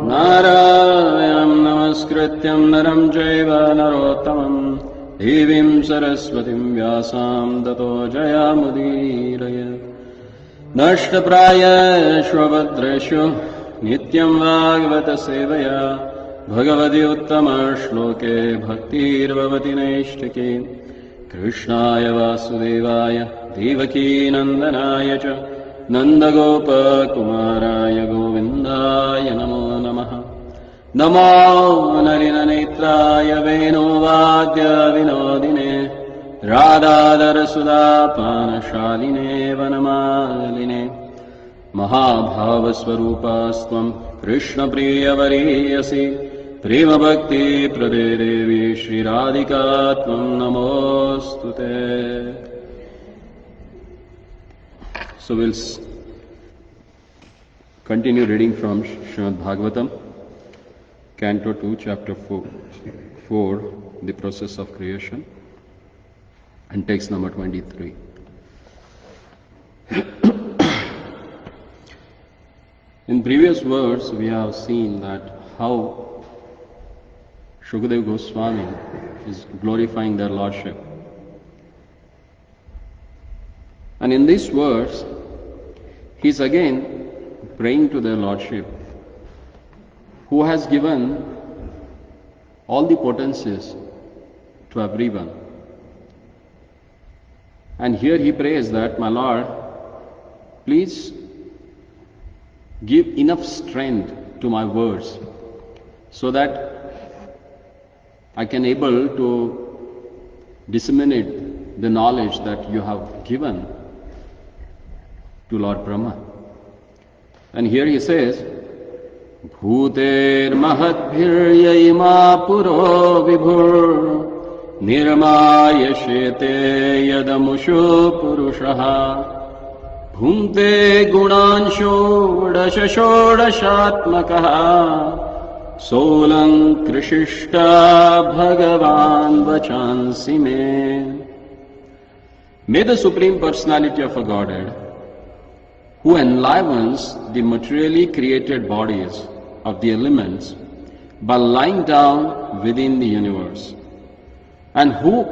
नारायणं नमस्कृत्यं नरं चैव नरोत्तमं देवीं सरस्वतीं व्यासां ततो जयामुदीरय नष्टप्रायेष्वभद्रेषु नित्यं भागवत सेवया भगवति उत्तमश्लोके भक्तिर्भवति नैष्ठिकी कृष्णाय वासुदेवाय देवकीनन्दनाय च नन्दगोपकुमाराय गोविन्दाय नमो नमः। नमो नलिननेत्राय वेणुवाद्यविनोदिने राधाधरसुधापानशालिने वनमालिने महाभावस्वरूपास्त्वं कृष्णप्रियवरीयसि प्रेमभक्तिप्रदे देवी श्रीराधिका त्वं नमोऽस्तु ते। So we'll continue reading from Srimad Bhagavatam, Canto 2, Chapter 4, the process of creation, and text number 23. In previous verse, we have seen that how Shukadeva Goswami is glorifying their Lordship. And in this verse, he is again praying to their Lordship, who has given all the potencies to everyone. And here he prays that, my Lord, please give enough strength to my words so that I can able to disseminate the knowledge that you have given to Lord Brahma. And here he says, Bhuter mahatbhirya ima puro vibhur nirmayashete yadamushu purushaha bhunte gunansho dashashodashatmakaha solang krishishta bhagavan vachansi me. May the Supreme Personality of a Godhead, who enlivens the materially created bodies of the elements by lying down within the universe, and who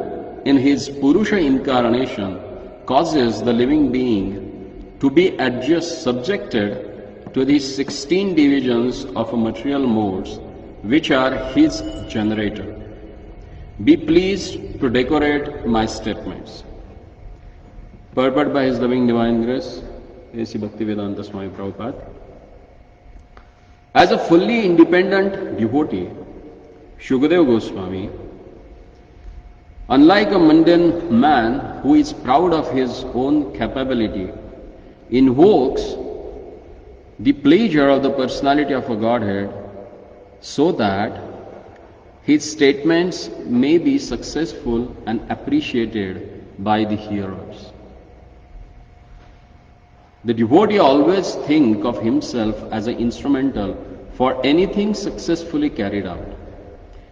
in his Purusha incarnation causes the living being to be subjected to the 16 divisions of material modes which are his generator, be pleased to decorate my statements. Purport by His Loving Divine Grace, A.C. Bhaktivedanta Swami Prabhupada. As a fully independent devotee, Shukadeva Goswami, unlike a mundane man who is proud of his own capability, invokes the pleasure of the personality of a Godhead so that his statements may be successful and appreciated by the hearers. The devotee always thinks of himself as an instrumental for anything successfully carried out,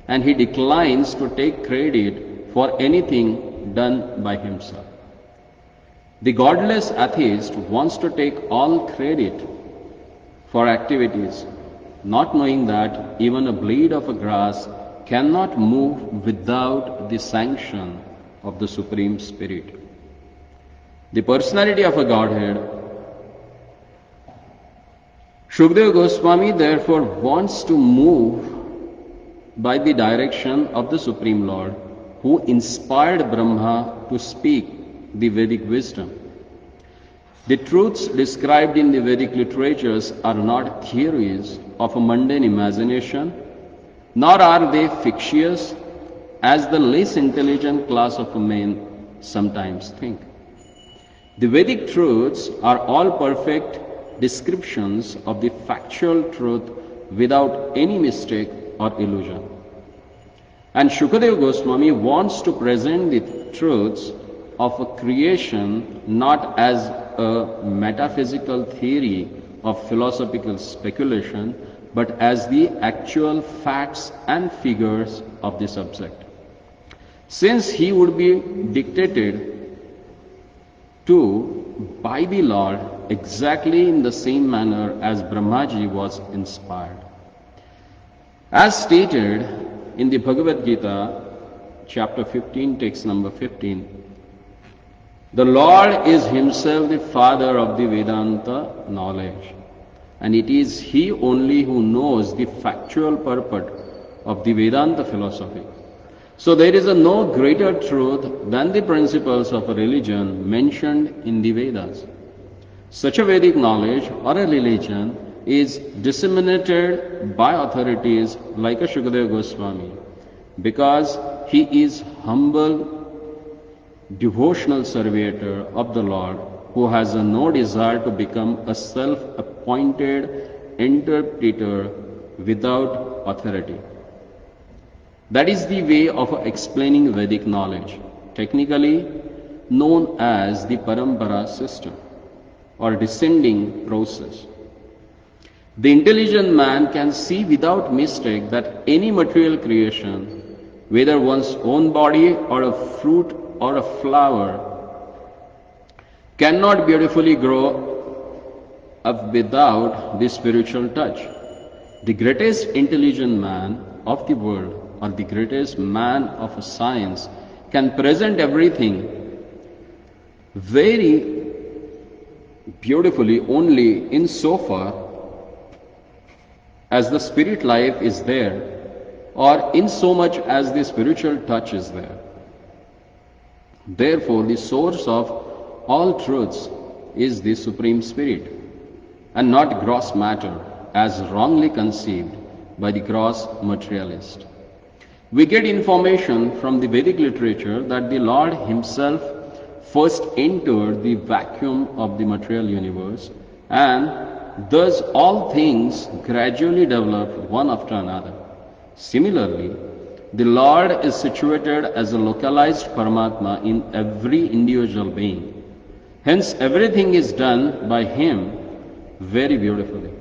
and he declines to take credit for anything done by himself. The godless atheist wants to take all credit for activities, not knowing that even a blade of a grass cannot move without the sanction of the Supreme Spirit. The personality of a Godhead, Shukadeva Goswami therefore wants to move by the direction of the Supreme Lord, who inspired Brahma to speak the Vedic wisdom. The truths described in the Vedic literatures are not theories of a mundane imagination, nor are they fictitious as the less intelligent class of men sometimes think. The Vedic truths are all perfect descriptions of the factual truth without any mistake or illusion. And Shukadeva Goswami wants to present the truths of a creation not as a metaphysical theory of philosophical speculation, but as the actual facts and figures of the subject. Since he would be dictated to by the Lord exactly in the same manner as Brahmaji was inspired. As stated in the Bhagavad Gita, chapter 15, text number 15, the Lord is himself the father of the Vedanta knowledge, and it is he only who knows the factual purport of the Vedanta philosophy. So there is no greater truth than the principles of a religion mentioned in the Vedas. Such a Vedic knowledge or a religion is disseminated by authorities like a Shukadeva Goswami, because he is humble, devotional servitor of the Lord, who has no desire to become a self-appointed interpreter without authority. That is the way of explaining Vedic knowledge, technically known as the Parampara system or descending process. The intelligent man can see without mistake that any material creation, whether one's own body or a fruit or a flower, cannot beautifully grow up without the spiritual touch. The greatest intelligent man of the world, or the greatest man of science, can present everything very beautifully only in so far as the spirit life is there, or in so much as the spiritual touch is there. Therefore, the source of all truths is the Supreme Spirit, and not gross matter, as wrongly conceived by the gross materialist. We get information from the Vedic literature that the Lord himself first entered the vacuum of the material universe, and thus all things gradually developed one after another. Similarly, the Lord is situated as a localized Paramatma in every individual being. Hence, everything is done by him very beautifully.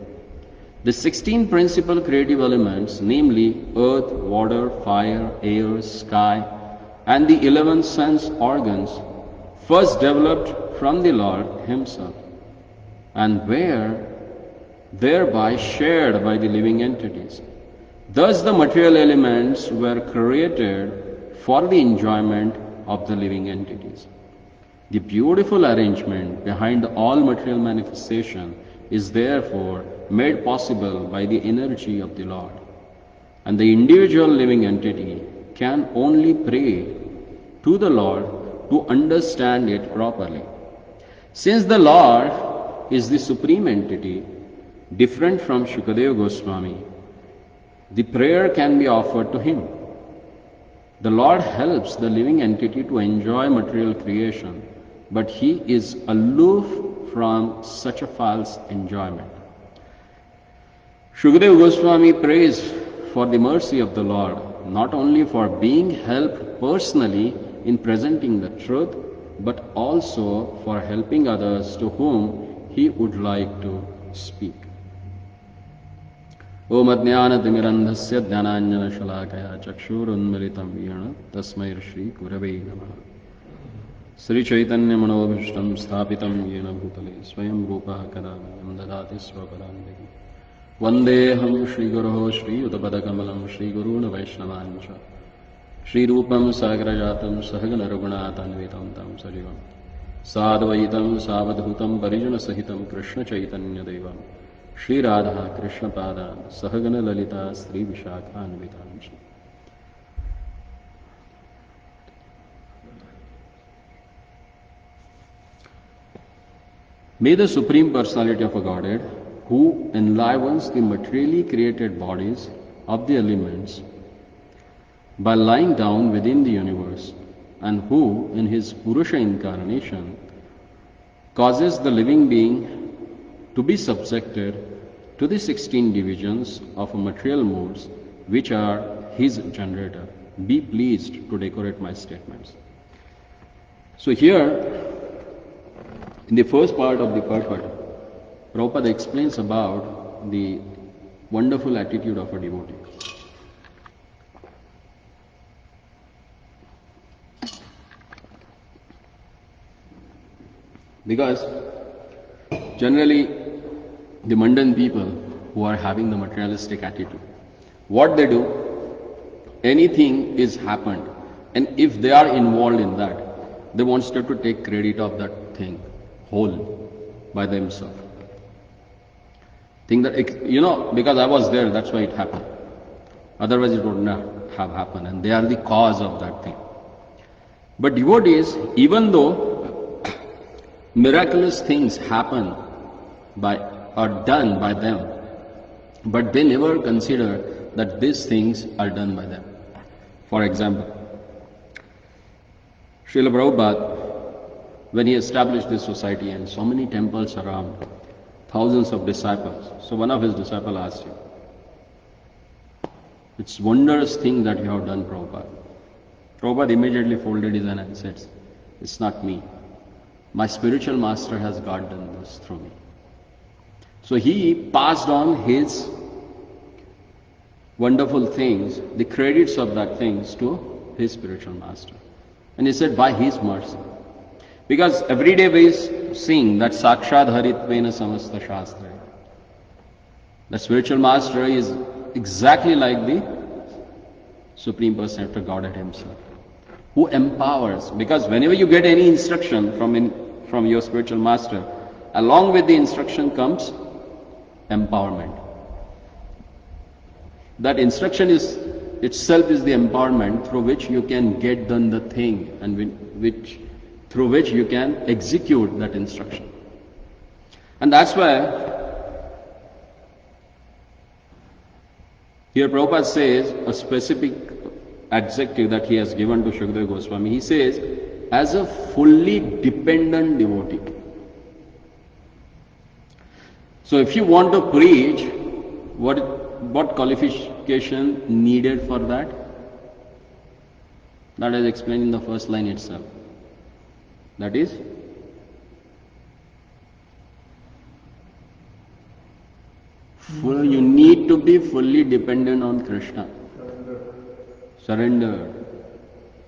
The 16 principal creative elements, namely earth, water, fire, air, sky, and the 11 sense organs, first developed from the Lord himself, and were thereby shared by the living entities. Thus the material elements were created for the enjoyment of the living entities. The beautiful arrangement behind all material manifestation is therefore made possible by the energy of the Lord, and the individual living entity can only pray to the Lord to understand it properly. Since the Lord is the supreme entity, different from Shukadeva Goswami, the prayer can be offered to him. The Lord helps the living entity to enjoy material creation, but he is aloof from such a false enjoyment. Shukadeva Goswami prays for the mercy of the Lord, not only for being helped personally in presenting the truth, but also for helping others to whom he would like to speak. Om Ajnanatimirandhasya Dhyananjana Shalakaya Chakshurunmilitam Yena Tasmai Shri Gurave Namaha. Sri Chaitanya Manobhishtam Sthapitam Yena Bhutale Swayam Rupa Kadavayam Dadati Swapadandegi Vandeham Shri Guruho Shri Udapadakamalam Shri Guruna Vaishnavancha Shri Rupam Sagrajatam Sahagana Raghunatanvitam Tam Sajivam Sadvaitam Savadhutam Parijana Sahitam Krishna Chaitanya Devam Shri Radha Krishna Pada Sahagana Lalita Sri Vishakha Anvitancha. May the Supreme Personality of a Godhead, who enlivens the materially created bodies of the elements by lying down within the universe, and who, in his Purusha incarnation, causes the living being to be subjected to the 16 divisions of material modes which are his generator, be pleased to decorate my statements. So here, in the first part of the purport, Prabhupada explains about the wonderful attitude of a devotee. Because generally the mundane people who are having the materialistic attitude, what they do, anything is happened, and if they are involved in that, they want to take credit of that thing whole by themselves. Think that, because I was there, that's why it happened. Otherwise it would not have happened, and they are the cause of that thing. But devotees, even though miraculous things happen are done by them, but they never consider that these things are done by them. For example, Srila Prabhupada, when he established this society and so many temples around, thousands of disciples, so one of his disciples asked him, "It's wondrous thing that you have done, Prabhupada." Prabhupada immediately folded his hand and said, "It's not me. My spiritual master has God done this through me." So he passed on his wonderful things, the credits of that things to his spiritual master. And he said, by his mercy. Because every day we sing that Sakshad Haritvena Samasta Shastra. The spiritual master is exactly like the Supreme Personality of Godhead himself, who empowers. Because whenever you get any instruction from your spiritual master, along with the instruction comes empowerment. That instruction itself is the empowerment through which you can get done the thing, and through which you can execute that instruction. And that's why here Prabhupada says a specific adjective that he has given to Shukadeva Goswami. He says, as a fully dependent devotee. So if you want to preach, what qualification needed for that? That is explained in the first line itself. That is, you need to be fully dependent on Krishna. Surrender.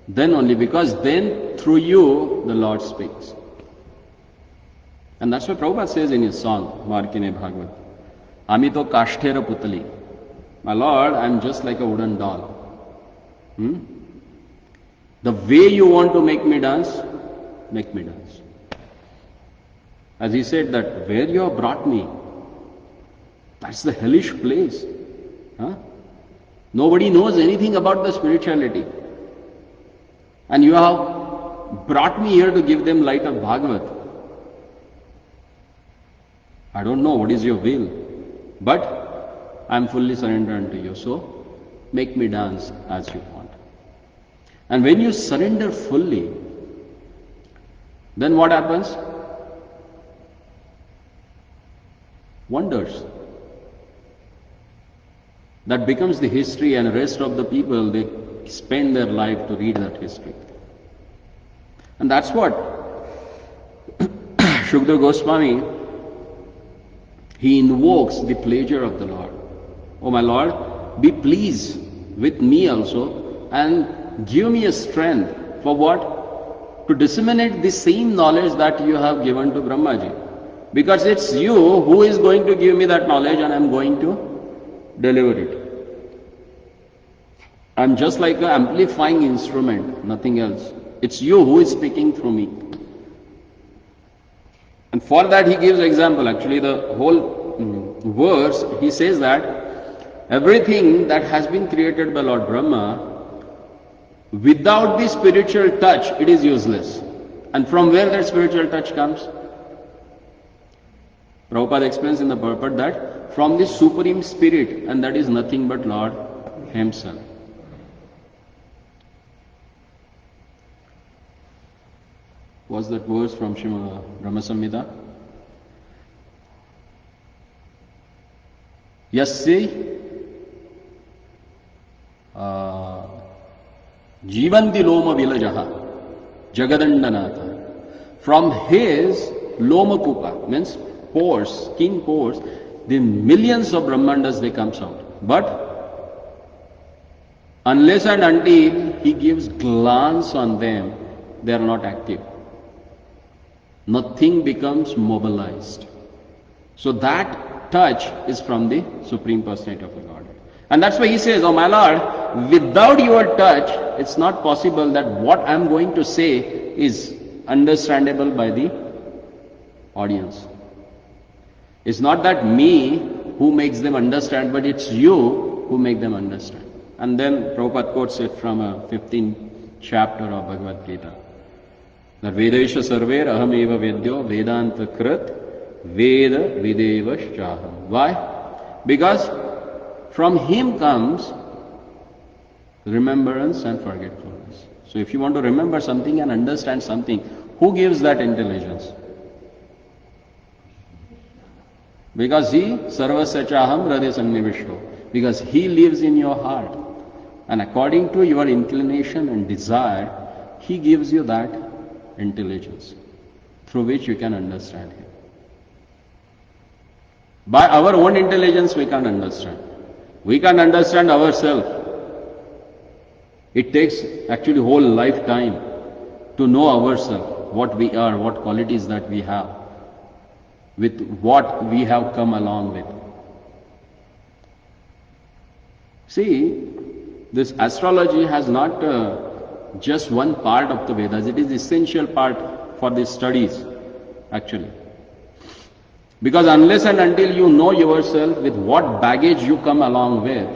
Then only, because then through you the Lord speaks. And that's what Prabhupada says in his song, Markine Bhagavad. Amito kashtera putali. My Lord, I am just like a wooden doll. The way you want to make me dance, make me dance. As he said that where you have brought me, that's the hellish place. Nobody knows anything about the spirituality. And you have brought me here to give them light of Bhagavad. I don't know what is your will, but I am fully surrendered unto you. So make me dance as you want. And when you surrender fully, then what happens? Wonders. That becomes the history, and the rest of the people, they spend their life to read that history. And that's what Shukadeva Goswami, he invokes the pleasure of the Lord. Oh my Lord, be pleased with me also and give me a strength for what? To disseminate the same knowledge that you have given to Brahmaji. Because it's you who is going to give me that knowledge, and I'm going to deliver it. I'm just like an amplifying instrument, nothing else. It's you who is speaking through me. And for that he gives example. Actually the whole verse, he says that everything that has been created by Lord Brahma, without the spiritual touch, it is useless. And from where that spiritual touch comes? Prabhupada explains in the purport that from the Supreme Spirit, and that is nothing but Lord Himself. Was that verse from Brahma Samhita? Yasya Jivanti Loma Vilajaha Jagadandanatha. From his Lomakupa, means pores, skin pores, the millions of Brahmandas they comes out. But unless and until he gives glance on them, they are not active. Nothing becomes mobilized. So that touch is from the Supreme Personality of the Godhead. And that's why he says, oh my Lord, without your touch, it's not possible that what I'm going to say is understandable by the audience. It's not that me who makes them understand, but it's you who make them understand. And then Prabhupada quotes it from a 15th chapter of Bhagavad Gita. That Vedesha sarver aham eva vedyo vedanta krit veda videvashchaham. Why? Because from him comes remembrance and forgetfulness. So if you want to remember something and understand something, who gives that intelligence? Because he sarvasya chaham hridaya sannivishto. Because he lives in your heart. And according to your inclination and desire, he gives you that intelligence through which you can understand him. By our own intelligence we can't understand. We can't understand ourselves. It takes actually whole lifetime to know ourselves, what we are, what qualities that we have, with what we have come along with. See, this astrology has not just one part of the Vedas. It is essential part for these studies, actually. Because unless and until you know yourself with what baggage you come along with,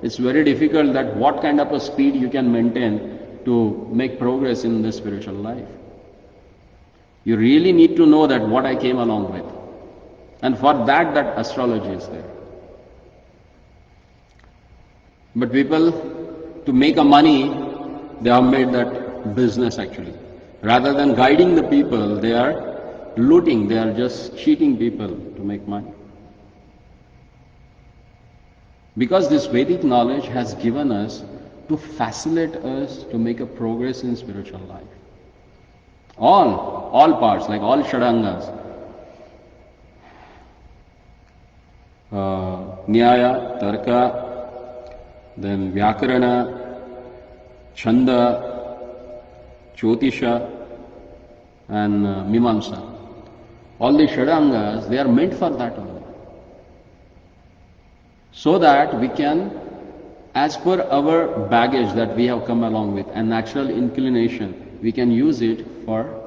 it's very difficult that what kind of a speed you can maintain to make progress in the spiritual life. You really need to know that what I came along with. And for that, that astrology is there. But people, to make a money, they have made that business actually. Rather than guiding the people, they are looting, they are just cheating people to make money. Because this Vedic knowledge has given us to facilitate us to make a progress in spiritual life. All parts, like all Shadangas, Nyaya, Tarka, then Vyakarana, Chanda, Jyotisha, and Mimamsa. All the Shadangas, they are meant for that only. So that we can, as per our baggage that we have come along with, and natural inclination, we can use it for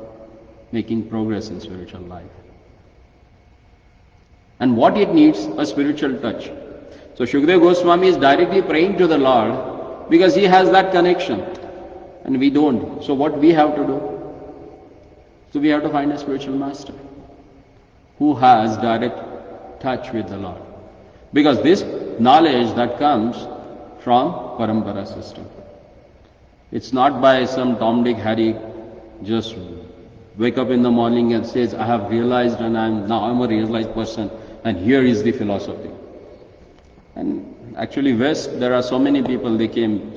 making progress in spiritual life. And what it needs? A spiritual touch. So Shukadeva Goswami is directly praying to the Lord because he has that connection and we don't. So what we have to do? So we have to find a spiritual master who has direct touch with the Lord. Because this knowledge that comes from Parampara system. It's not by some Tom, Dick, Harry just wake up in the morning and says, I have realized and I'm a realized person and here is the philosophy. And actually West, there are so many people, they came,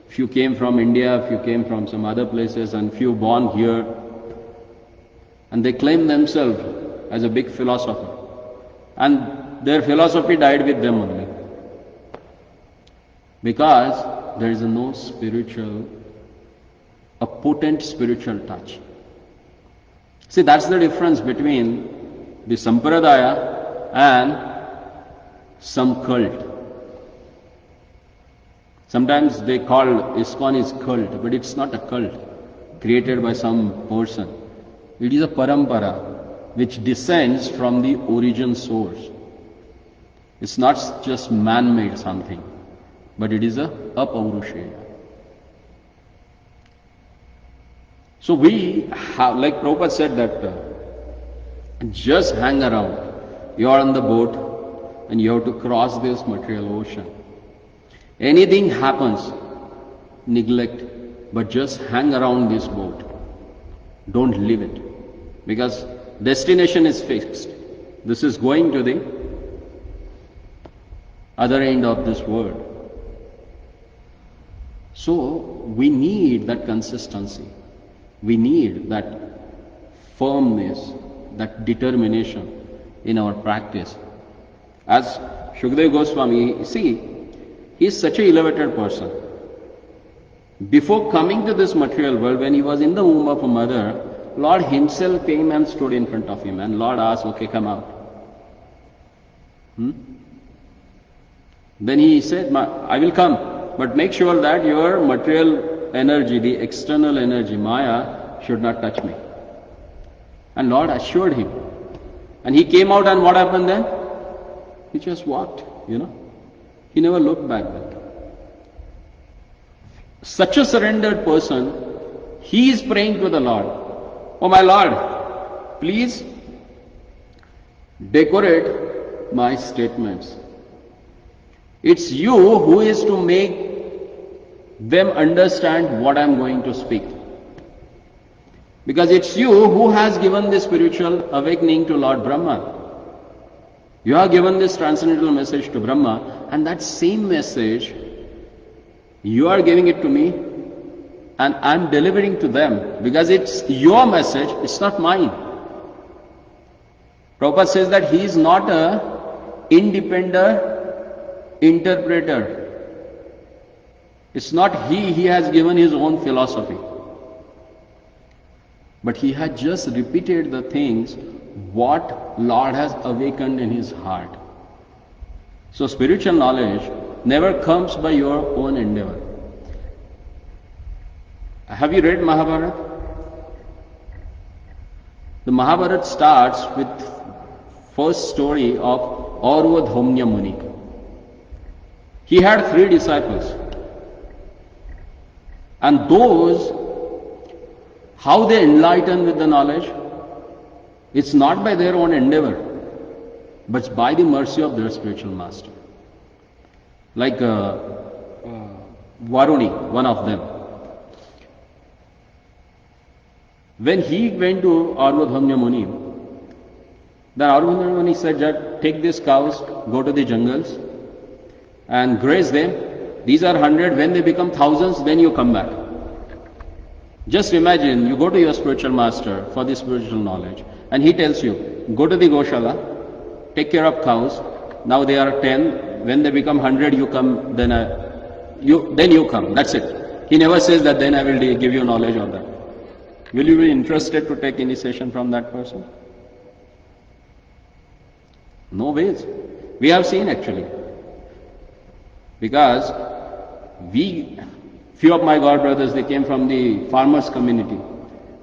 few came from India, few came from some other places and few born here. And they claim themselves as a big philosopher. And their philosophy died with them only. Because there is no a potent spiritual touch. See, that's the difference between the Sampradaya and some cult. Sometimes they call ISKCON is cult, but it's not a cult created by some person. It is a parampara which descends from the origin source. It's not just man-made something, but it is a Paurusheya. So we have, like Prabhupada said, that just hang around. You are on the boat and you have to cross this material ocean. Anything happens, neglect, but just hang around this boat. Don't leave it. Because destination is fixed. This is going to the other end of this world. So we need that consistency. We need that firmness, that determination in our practice. As Shukadeva Goswami, see, he is such an elevated person. Before coming to this material world, when he was in the womb of a mother, Lord himself came and stood in front of him and Lord asked, okay, come out. Then he said, I will come, but make sure that your material energy, the external energy, Maya, should not touch me. And Lord assured him. And he came out, and what happened then? He just walked, He never looked back then. Such a surrendered person, he is praying to the Lord. Oh my Lord, please decorate my statements. It's you who is to make them understand what I'm going to speak. Because it's you who has given the spiritual awakening to Lord Brahma. You have given this transcendental message to Brahma, and that same message, you are giving it to me, and I'm delivering to them, because it's your message, it's not mine. Prabhupada says that he is not an independent interpreter. It's not he has given his own philosophy. But he had just repeated the things what Lord has awakened in his heart. So spiritual knowledge never comes by your own endeavor. Have you read Mahabharata? The Mahabharata starts with first story of Aurva Muni. He had 3 disciples. And those, how they enlighten with the knowledge, it's not by their own endeavor, but by the mercy of their spiritual master. Like Varuni, one of them. When he went to Aurva Muni, then Aurva Muni said that take these cows, go to the jungles and graze them. These are 100, when they become thousands, then you come back. Just imagine, you go to your spiritual master for the spiritual knowledge, and he tells you, go to the Goshala, take care of cows, now they are 10, when they become 100, you come, then you come, that's it. He never says that then I will give you knowledge on that. Will you be interested to take initiation from that person? No ways. We have seen actually. Because few of my god brothers, they came from the farmers community.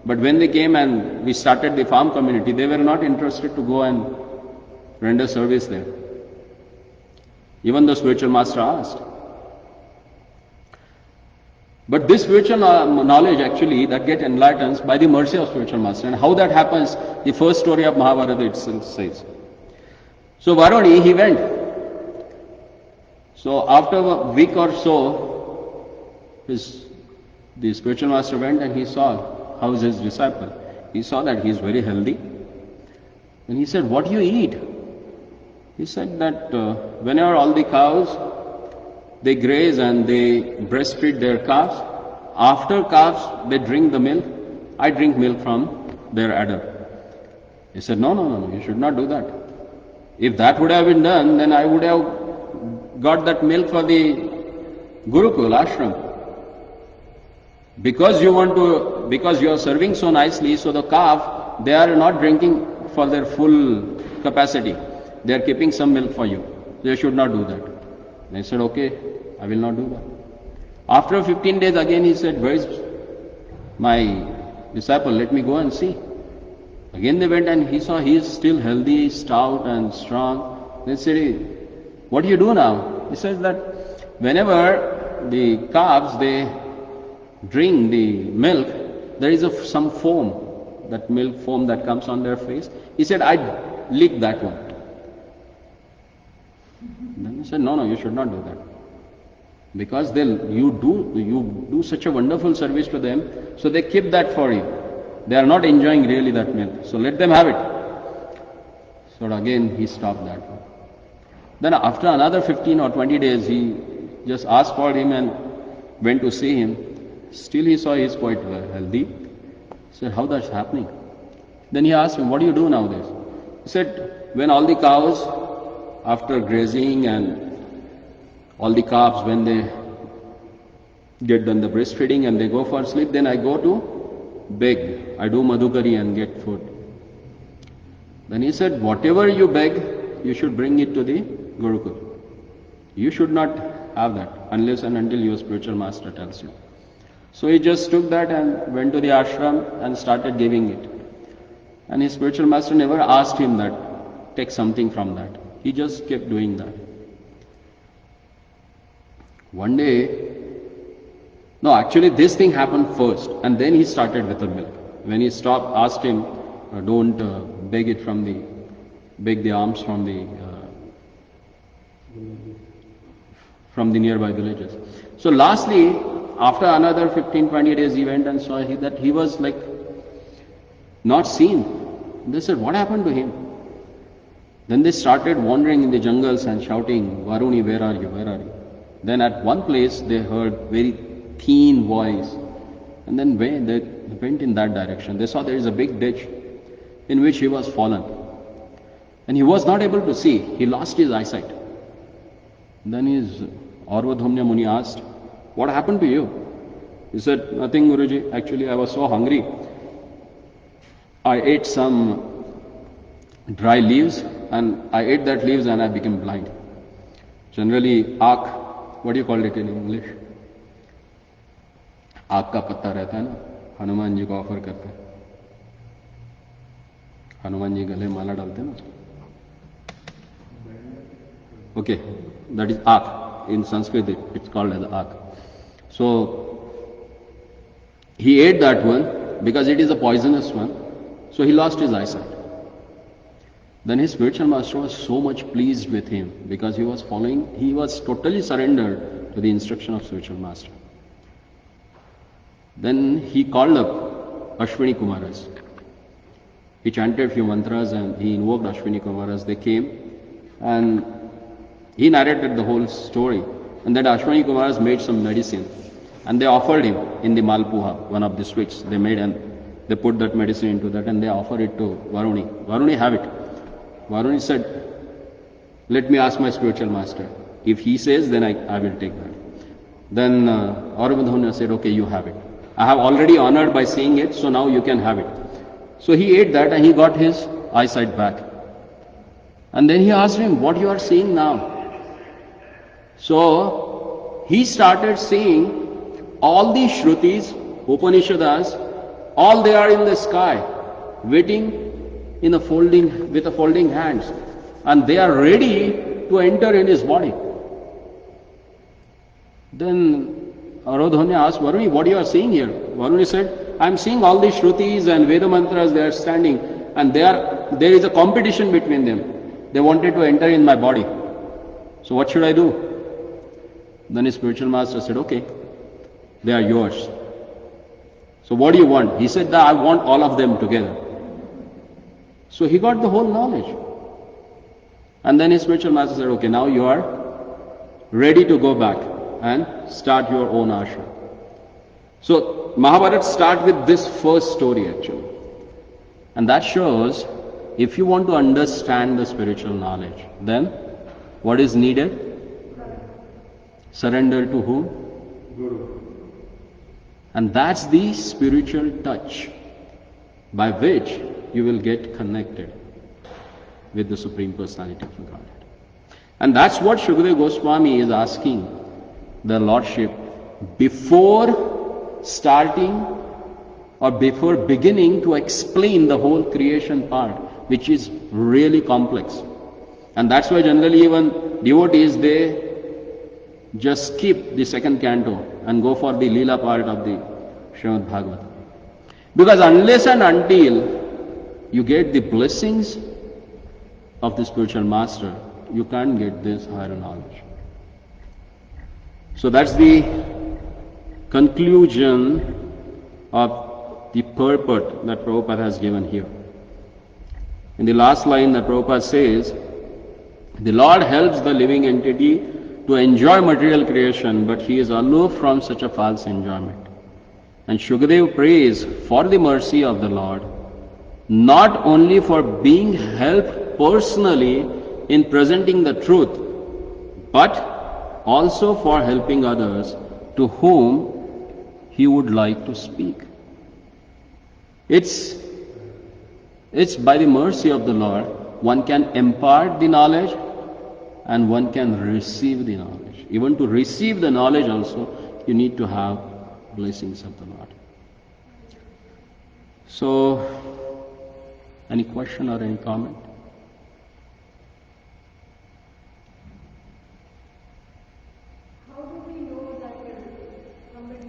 But when they came and we started the farm community, they were not interested to go and render service there. Even the spiritual master asked. But this spiritual knowledge actually that get enlightened by the mercy of spiritual master. And how that happens, the first story of Mahabharata itself says. So Varuni, he went. So after a week or so, the spiritual master went and he saw how is his disciple. He saw that he is very healthy. And he said, what do you eat? He said that whenever all the cows, they graze and they breastfeed their calves. After calves, they drink the milk. I drink milk from their udder. He said, no, you should not do that. If that would have been done, then I would have got that milk for the Gurukul ashram. Because you are serving so nicely, so the calf, they are not drinking for their full capacity. They are keeping some milk for you. They should not do that. And I said, okay, I will not do that. After 15 days again he said, where is my disciple? Let me go and see. Again they went and he saw he is still healthy, stout and strong. They said, what do you do now? He says that whenever the calves, they drink the milk, there is some foam, that milk foam that comes on their face. He said, I lick that one. Then he said, no, you should not do that. Because you do such a wonderful service to them, so they keep that for you. They are not enjoying really that milk. So let them have it. So again he stopped that. Then after another 15 or 20 days, he just asked for him and went to see him. Still he saw he is quite healthy. He said, how that's happening? Then he asked him, what do you do nowadays? He said, when all the cows, after grazing and all the calves, when they get done the breastfeeding and they go for sleep, then I go to beg. I do madhukari and get food. Then he said, whatever you beg, you should bring it to the Gurukul. You should not have that unless and until your spiritual master tells you. So he just took that and went to the ashram and started giving it. And his spiritual master never asked him that, take something from that. He just kept doing that. One day, no, actually this thing happened first, and then he started with the milk. When he stopped, asked him, don't beg the alms from the nearby villages. So lastly, after another 15-20 days, he went and saw that he was like not seen. They said, what happened to him? Then they started wandering in the jungles and shouting, Varuni, where are you, where are you? Then at one place they heard very thin voice, and then they went in that direction. They saw there is a big ditch in which he was fallen, and he was not able to see. He lost his eyesight. Then his Arvadhamya Muni asked, what happened to you? He said, nothing, Guruji. Actually, I was so hungry. I ate some dry leaves, and I ate that leaves and I became blind. Generally, aak, what do you call it in English? आग का पत्ता रहता है ना, हनुमान जी को offer करते हैं. हनुमान जी गले माला डालते हैं ना. Okay, that is aak. In Sanskrit, it's called as aak. So he ate that one because it is a poisonous one. So he lost his eyesight. Then his spiritual master was so much pleased with him because he was totally surrendered to the instruction of spiritual master. Then he called up Ashwini Kumaras. He chanted a few mantras and he invoked Ashwini Kumaras. They came and he narrated the whole story. And then Ashwini Kumaras made some medicine and they offered him in the Malpuha, one of the sweets they made, and they put that medicine into that and they offered it to Varuni. Varuni, have it. Varuni said, let me ask my spiritual master. If he says, then I will take that. Then Arvadhamya said, okay, you have it. I have already honored by saying it, so now you can have it. So he ate that and he got his eyesight back. And then he asked him, what you are seeing now? So he started seeing all these Shrutis, Upanishads, all they are in the sky, waiting with a folding hands. And they are ready to enter in his body. Then Arvadhamya asked Varuni, what you are seeing here? Varuni said, I am seeing all these Shrutis and Veda mantras, they are standing and there is a competition between them. They wanted to enter in my body. So what should I do? Then his spiritual master said, okay, they are yours. So what do you want? He said that I want all of them together. So he got the whole knowledge. And then his spiritual master said, okay, now you are ready to go back and start your own ashram. So Mahabharata starts with this first story actually. And that shows if you want to understand the spiritual knowledge, then what is needed? Surrender to whom? Guru. And that's the spiritual touch by which you will get connected with the Supreme Personality of the Godhead. And that's what Shukadeva Goswami is asking the Lordship before starting or before beginning to explain the whole creation part, which is really complex. And that's why generally even devotees, they just skip the second canto and go for the Leela part of the Srimad Bhagavatam. Because unless and until you get the blessings of the spiritual master, you can't get this higher knowledge. So that's the conclusion of the purport that Prabhupada has given here. In the last line that Prabhupada says, the Lord helps the living entity to enjoy material creation, but he is aloof from such a false enjoyment. And Shukadeva prays for the mercy of the Lord, not only for being helped personally in presenting the truth, but also for helping others to whom he would like to speak. It's by the mercy of the Lord one can impart the knowledge and one can receive the knowledge. Even to receive the knowledge also, you need to have blessings of the Lord. So, any question or any comment? How do we know that somebody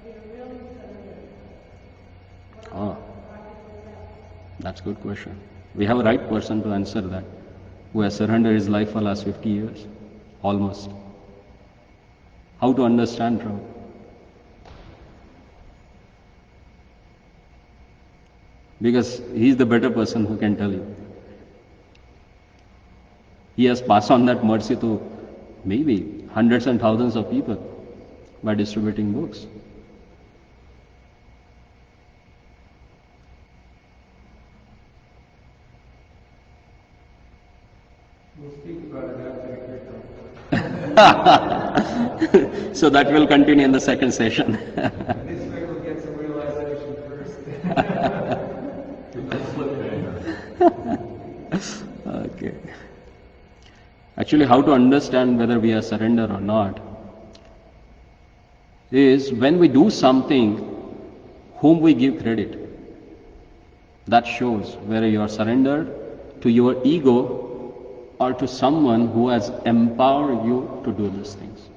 they're really surrendered? Oh, that's a good question. We have a right person to answer that, who has surrendered his life for the last 50 years, almost. How to understand, Prabhu? Because he is the better person who can tell you. He has passed on that mercy to maybe hundreds and thousands of people by distributing books. We'll speak about it after the Kirtan. So that will continue in the second session. This way we'll get some realization first. Okay. Actually, how to understand whether we are surrendered or not is when we do something whom we give credit. That shows whether you are surrendered to your ego or to someone who has empowered you to do these things.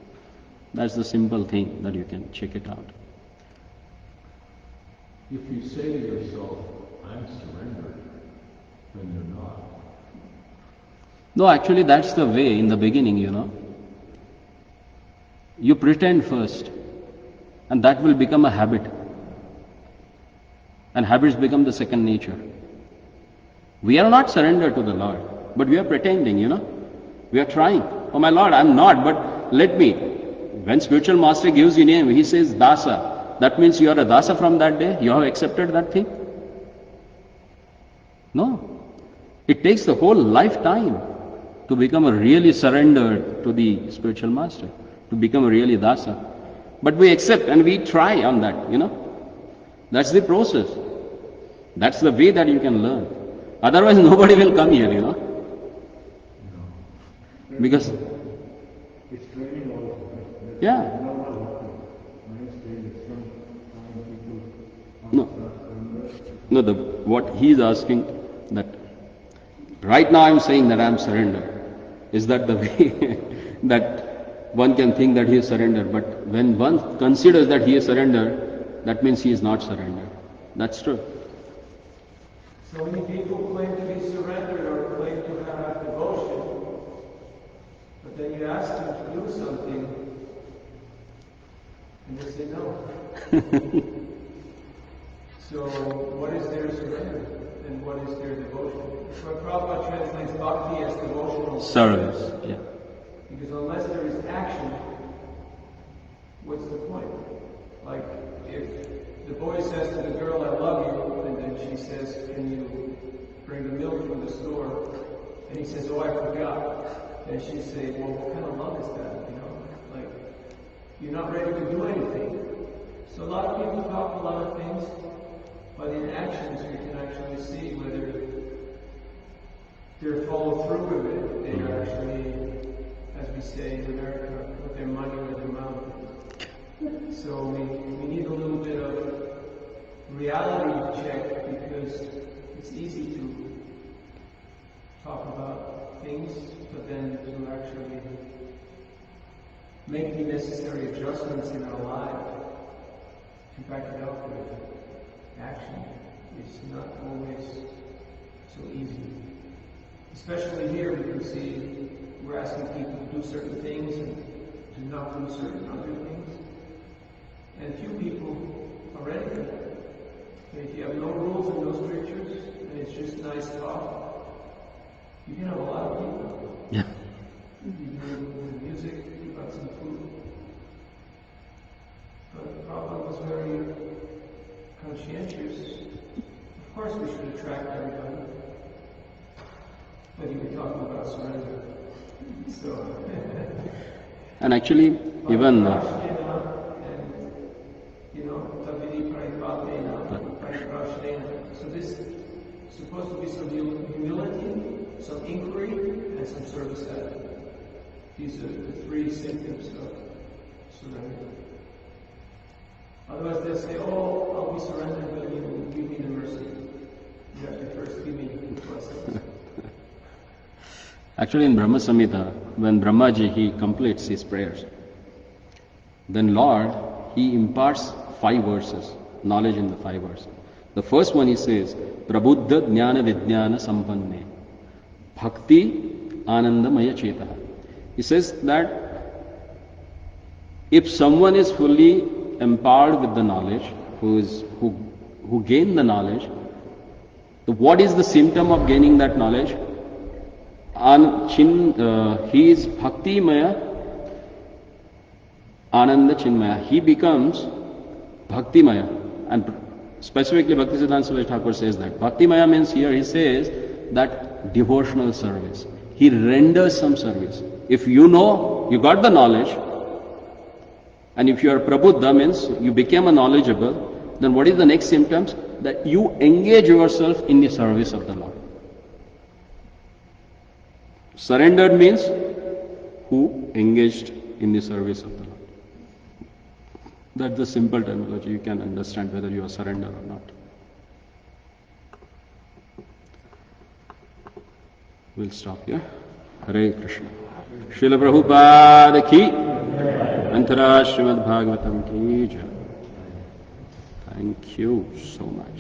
That's the simple thing that you can check it out. If you say to yourself, I'm surrendered, then you're not. No, actually that's the way in the beginning, You pretend first, and that will become a habit. And habits become the second nature. We are not surrendered to the Lord, but we are pretending, We are trying. Oh my Lord, I'm not, but let me. When spiritual master gives you name, he says Dasa. That means you are a Dasa from that day? You have accepted that thing? No. It takes the whole lifetime to become a really surrendered to the spiritual master, to become a really Dasa. But we accept and we try on that, That's the process. That's the way that you can learn. Otherwise nobody will come here, Because, It's training also. yeah. No. No, what he is asking that right now I am saying that I am surrendered. Is that the way that one can think that he is surrendered? But when one considers that he is surrendered, that means he is not surrendered. That's true. So many people claim to be surrendered or claim to have devotion, but then you ask them to do something, and they say no. So what is their surrender, and what is their devotion? So Prabhupada translates bhakti as devotional Service, yeah. because unless there is action, what's the point? Like if the boy says to the girl, I love you, and then she says, can you bring the milk from the store? And he says, oh, I forgot. And she says, well, what kind of love is that? Like, you're not ready to do anything. So a lot of people talk a lot of things, but in actions you can actually see whether they're follow through with it. They are actually, as we say in America, put their money where their mouth is. So we need a little bit of reality check because it's easy to talk about things, but then to actually make the necessary adjustments in our life to back it up with action is not always so easy. Especially here, we can see we're asking people to do certain things and to not do certain other things. And few people are ready for that. And if you have no rules and no strictures, and it's just nice talk, you can have a lot of people. Yeah. You can have the music, you got some food. But Prabhupada was very conscientious. Of course we should attract everybody. But he was talking about surrender. So And actually, even so this is supposed to be some humility, some inquiry, and some service attitude. These are the three symptoms of surrender. Otherwise they'll say, oh, I'll be surrendered when you give me the mercy. You have to first give me the blessings. Actually, in Brahma Samhita, when Brahmaji he completes his prayers, then Lord he imparts 5 verses, knowledge in the 5 verses. The first one he says, Prabuddha Jnana Vijnana Sampanne Bhakti Anandamaya Chetaha. He says that if someone is fully empowered with the knowledge, who gained the knowledge, what is the symptom of gaining that knowledge? He is Bhakti Maya Ananda Chinmaya. He becomes Bhakti Maya. And specifically Bhaktisiddhanta Saraswati Thakur says that. Bhakti Maya means here he says that devotional service. He renders some service. If you know, you got the knowledge, and if you are Prabuddha means you became a knowledgeable, then what is the next symptoms? That you engage yourself in the service of the Lord. Surrendered means who engaged in the service of the Lord. That's the simple terminology. You can understand whether you are surrendered or not. We'll stop here. Hare Krishna. Srila Prabhupada ki, Antara Srimad Bhagavatam ki jai. Thank you so much.